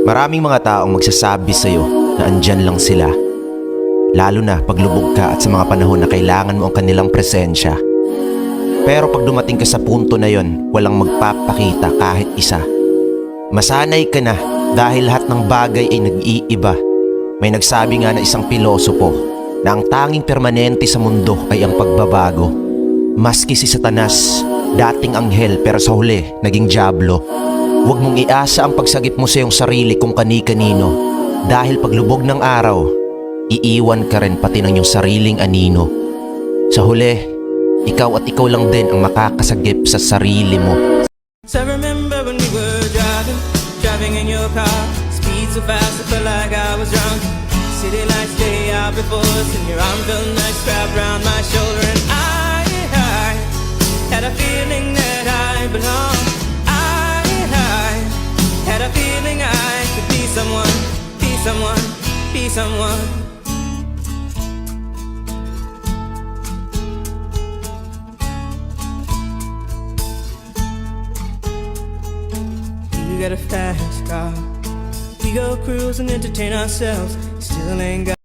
Maraming mga taong magsasabi sa'yo na andyan lang sila, lalo na pag lubog ka at sa mga panahon na kailangan mo ang kanilang presensya. Pero pag dumating ka sa punto na yon, walang magpapakita kahit isa. Masanay ka na dahil lahat ng bagay ay nag-iiba. May nagsabi nga na isang pilosopo na ang tanging permanente sa mundo ay ang pagbabago. Maski si Satanas, dating anghel pero sa huli naging dyablo. Huwag mong iasa ang pagsagip mo sa iyong sarili kung kani-kanino, dahil paglubog ng araw, iiwan ka rin pati ng iyong sariling anino. Sa huli, ikaw at ikaw lang din ang makakasagip sa sarili mo. So I remember when we were driving in your car, speed so fast I felt like I was drunk. City lights lay out before us and your arm felt nice wrapped around my shoulder. And I had a feeling that I belonged. I had a feeling I could be someone, be someone, be someone. You got a fast car, we go cruise and entertain ourselves. Still ain't got